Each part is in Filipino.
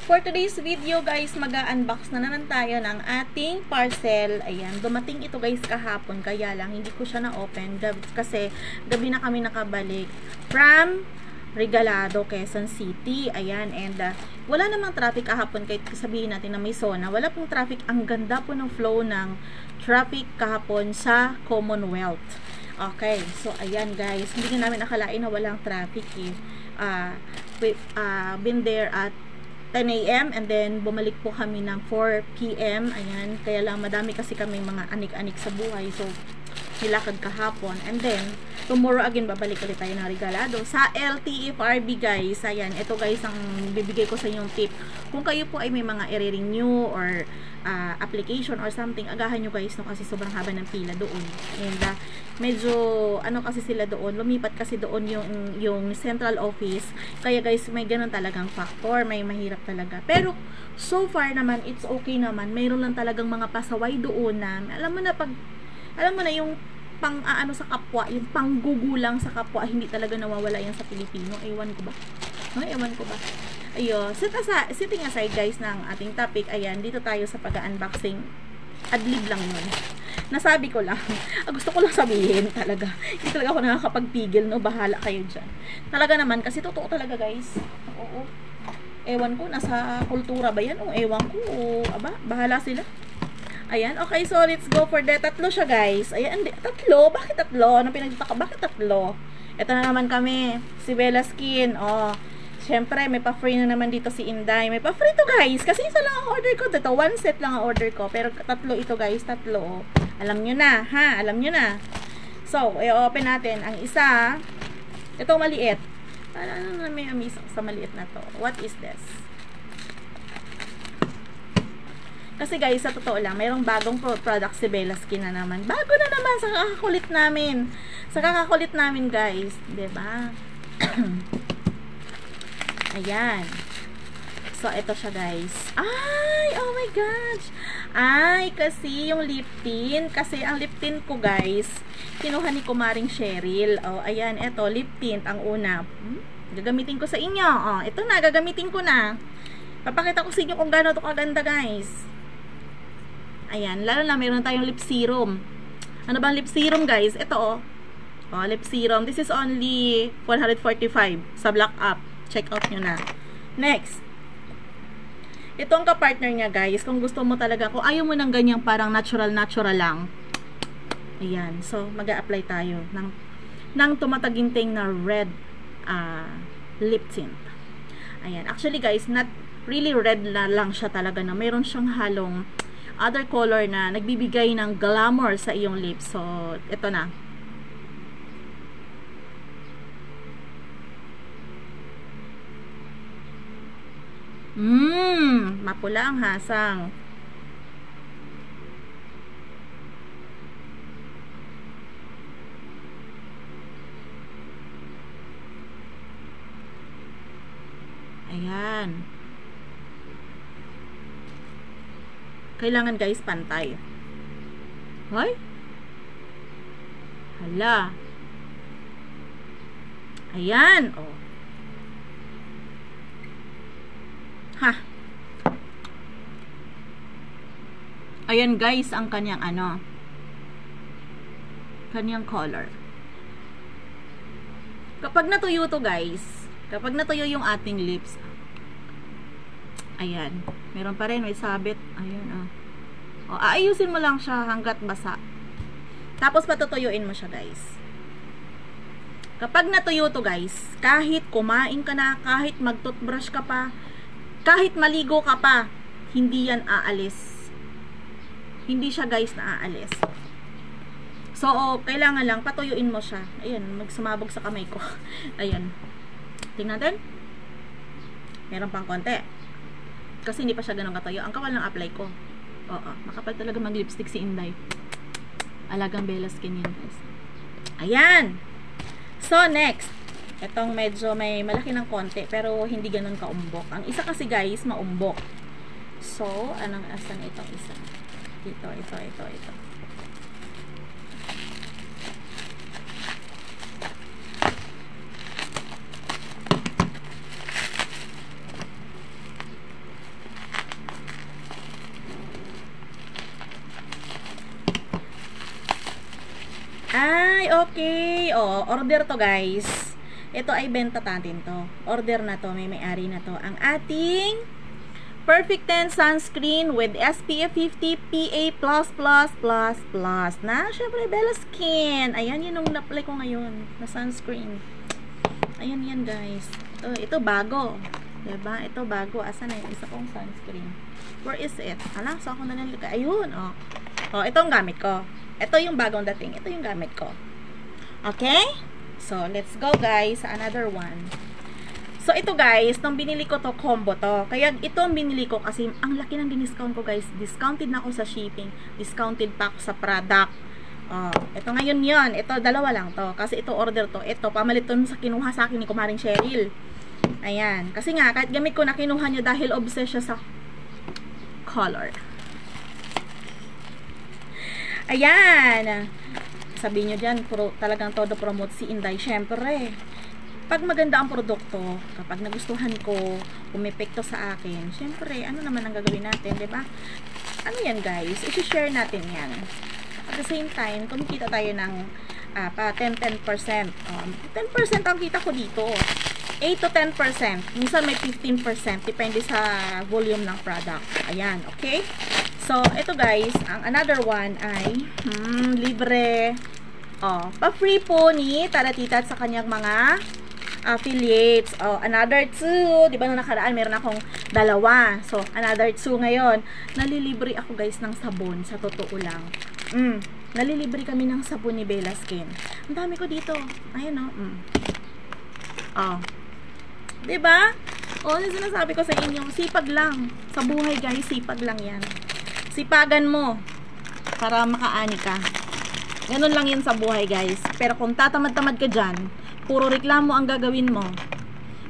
For today's video guys, mag-unbox na naman tayo ng ating parcel. Ayan, dumating ito guys kahapon, kaya lang hindi ko siya na-open kasi gabi na kami nakabalik from Regalado, Quezon City. Ayan, and wala namang traffic kahapon kahit sabihin natin na may zona. Wala pong traffic. Ang ganda po ng flow ng traffic kahapon sa Commonwealth. Okay, so ayan guys, hindi namin akalain na walang traffic eh. Been there at 10 AM and then bumalik po kami ng 4 PM. Ayan, kaya lang madami kasi kami mga anik-anik sa buhay. So, nilakad kahapon. And then, tomorrow again, babalik ulit tayo ng Regalado. Sa LTFRB guys, ayan, ito guys ang bibigay ko sa inyong tip. Kung kayo po ay may mga i-renew or application or something, agahan nyo guys, no, kasi sobrang haba ng pila doon. And medyo, ano kasi sila doon, lumipat kasi doon yung central office. Kaya guys, may ganun talagang factor, may mahirap talaga. Pero, so far naman, it's okay naman. Mayroon lang talagang mga pasaway doon na, alam mo na yung pang-aano sa kapwa, yung panggugulang sa kapwa, hindi talaga nawawala yan sa Pilipino. Ewan ko ba? Ayun, sitting aside guys ng ating topic, ayan, dito tayo sa pag-unboxing. Adlib lang yun. Nasabi ko lang. Gusto ko lang sabihin talaga. Hindi talaga ako nakakapagpigil, no? Bahala kayo dyan. Talaga naman, kasi totoo talaga guys. Oo. Ewan ko, nasa kultura ba yan? O ewan ko, aba, bahala sila. Ayan, okay, so let's go for the tatlo siya guys. Ayan, tatlo? Bakit tatlo? Ano pinagtataka? Bakit tatlo? Ito na naman kami. Si Bella Skin. Oh, syempre, may pa-free na naman dito si Inday. May pa-free to guys. Kasi isa lang ang order ko. Ito, one set lang ang order ko. Pero tatlo ito guys. Tatlo. Alam nyo na, ha? Alam nyo na. So, i-open natin. Ang isa, ito maliit. Ano na may amis sa maliit na to? What is this? Kasi guys, sa totoo lang, mayroong bagong product si Bella Skin na naman. Bago na naman sa kakakulit namin. Sa kakakulit namin guys. Diba? Ayan. So, ito siya guys. Ay! Oh my gosh! Ay, kasi yung lip tint. Kasi ang lip tint ko guys, kinuha ni Kumaring Cheryl. Oh, ayan. Ito, lip tint ang una. Gagamitin ko sa inyo. Oh, ito na. Gagamitin ko na. Papakita ko sa inyo kung gaano ito kaganda guys. Ayan. Lalo na mayroon tayong lip serum. Ano bang lip serum guys? Ito oh. Oh, lip serum. This is only 145 sa Black Up. Check out nyo na. Next. Ito ang ka-partner niya guys. Kung gusto mo talaga, kung ayaw mo ng ganyang parang natural lang. Ayan. So, mag-a-apply tayo ng tumataginting na red lip tint. Ayan. Actually guys, not really red na lang siya talaga na mayroon siyang halong other color na nagbibigay ng glamour sa iyong lips. So, ito na. Mapula ang hasang. Ayan. Kailangan guys pantay. Hoy? Hala. Ayan. Oh. Ha. Ayan guys ang kanyang kanyang color. Kapag natuyo to guys, kapag natuyo yung ating lips, ayan, meron pa rin, may sabit, ayan o, aayusin mo lang siya hanggat basa, tapos patutuyuin mo siya guys. Kapag natuyo to guys, kahit kumain ka na, kahit mag-toothbrush ka pa, kahit maligo ka pa, hindi yan aalis. Hindi siya guys na aalis. So, kailangan lang patuyuin mo siya. Ayan, magsumabog sa kamay ko. Ayan. Tingnan natin. Meron pang konti. Kasi hindi pa siya ganun katuyo. Ang kapal ng apply ko. Oo, makapal talaga mag-lipstick si Inday. Alagang Bella Skin yan guys. Ayan. So, next. Itong medyo may malaki ng konti pero hindi ganun kaumbok. Ang isa kasi guys, maumbok. So, anong asan itong isa? Ito. Ay, okay. Oh, order to guys. Ito ay benta natin to. Order na to, may-ari na to. Ang ating Perfect 10 sunscreen with SPF 50 PA++++ na syempre Bella Skin. Ayan, yun yung na-apply ko ngayon na sunscreen. Ayan yan guys. Ito bago. Diba? Ito bago. Asan na yung isa kong sunscreen? Where is it? Ala, so ako na nalika. Ayun, oh. Oh, ito ang gamit ko. Ito yung bagong dating. Ito yung gamit ko. Okay? So, let's go guys sa another one. So, ito guys, nung binili ko to, combo to. Kaya ito ang binili ko kasi ang laki ng diniscount ko guys. Discounted na ako sa shipping. Discounted pa ako sa product. Ito ngayon yon. Ito, dalawa lang to. Kasi ito order to. Ito, pamalit to sa kinuha sa akin ni Kumaring Cheryl. Ayan. Kasi nga, kahit gamit ko na kinuha niya dahil obsessed siya sa color. Ayan. Sabihin nyo dyan, talagang todo promote si Inday. Syempre, pag maganda ang produkto, kapag nagustuhan ko, umepekto sa akin, syempre, ano naman ang gagawin natin, diba? Ano yan guys? I-share natin yan. At the same time, kumikita tayo ng 10% ang kita ko dito. 8 to 10%. Minsan may 15%. Depende sa volume ng product. Ayan, okay? So, ito guys, ang another one ay libre. Pa-free po ni Taratita sa kanyang mga affiliates. Another 2. Diba nung nakaraan, meron akong dalawa. So, another 2 ngayon. Nalilibre ako guys ng sabon. Sa totoo lang. Nalilibre kami ng sabon ni Bella Skin. Ang dami ko dito. Ayan o. Diba? Ano sinasabi ko sa inyo? Sipag lang. Sa buhay guys, sipag lang yan. Sipagan mo para makaani ka. Ganun lang yan sa buhay guys. Pero kung tatamad-tamad ka dyan, puro reklamo ang gagawin mo.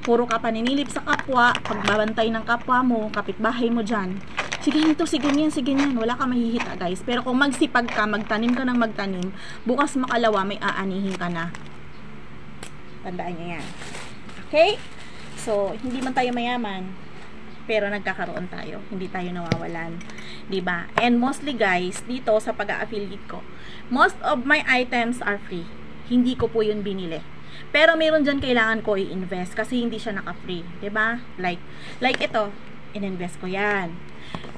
Puro ka paninilip sa kapwa, pagbabantay ng kapwa mo, kapitbahay mo dyan. Sige nito, sige ganyan. Wala ka mahihita guys. Pero kung magsipag ka, magtanim ka ng magtanim, bukas makalawa may aanihin ka na. Tandaan nyo yan. Okay? So, hindi man tayo mayaman, pero nagkakaroon tayo. Hindi tayo nawawalan. Diba? And mostly guys, dito sa pag-a-affiliate ko, most of my items are free. Hindi ko po yun binili. Pero meron dyan kailangan ko i-invest kasi hindi siya naka-free. Diba? Like ito, in-invest ko yan.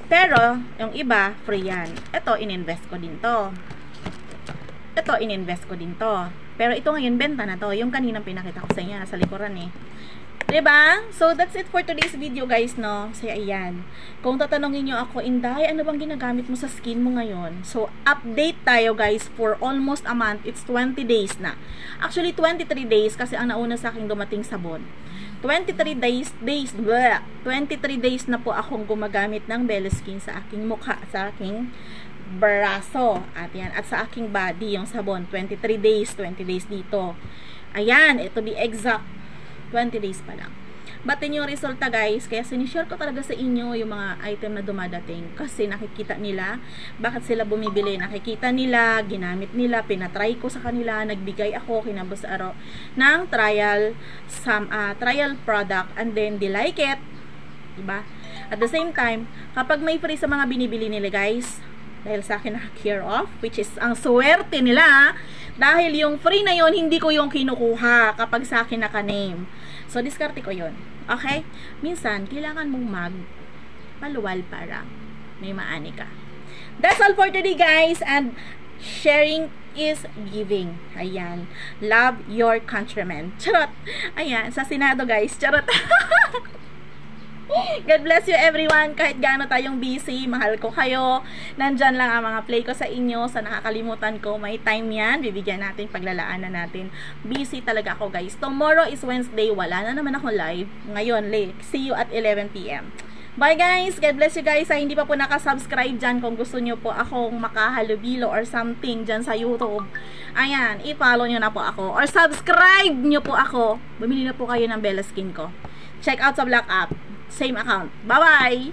Pero, yung iba, free yan. Ito, in-invest ko din to. Ito, in-invest ko din to. Pero ito ngayon, benta na to. Yung kaninang pinakita ko sa inyo, nasa likuran eh. Diba? So, that's it for today's video guys, no? So, ayan. Kung tatanungin nyo ako, Inday, ano bang ginagamit mo sa skin mo ngayon? So, update tayo guys for almost a month. It's 20 days na. Actually, 23 days kasi ang nauna sa akin dumating sabon. 23 days na po akong gumagamit ng Bella Skin sa aking mukha, sa aking braso. At yan, at sa aking body, yung sabon. 23 days, 20 days dito. Ayan, ito be exact. 20 days pa lang. Batin yung resulta guys, kaya sinishare ko talaga sa inyo yung mga item na dumadating kasi nakikita nila bakit sila bumibili, nakikita nila, ginamit nila, pinatry ko sa kanila, nagbigay ako kinabos araw ng trial product and then they like it, diba? At the same time, kapag may free sa mga binibili nila guys, dahil sa akin naka-care off, which is ang swerte nila, dahil yung free na yon hindi ko yung kinukuha kapag sa akin naka-name. So, diskarte ko yon. Okay? Minsan, kailangan mong paluwal para may maani ka. That's all for today, guys. And sharing is giving. Ayan. Love your countrymen. Charot. Ayan. Sa Senado, guys. Charot. God bless you everyone. Kahit gaano tayong busy, mahal ko kayo. Nandyan lang ang mga play ko sa inyo. Sa nakakalimutan ko, may time yan. Bibigyan natin, paglalaanan natin. Busy talaga ako guys. Tomorrow is Wednesday. Wala na naman ako live. Ngayon, late. See you at 11 PM. Bye guys. God bless you guys. Ay, hindi pa po nakasubscribe dyan. Kung gusto nyo po akong makahalubilo or something dyan sa YouTube. Ayan, i-follow nyo na po ako. Or subscribe nyo po ako. Bumili na po kayo ng Bella Skin ko. Check out sa Black App. Same account. Bye-bye!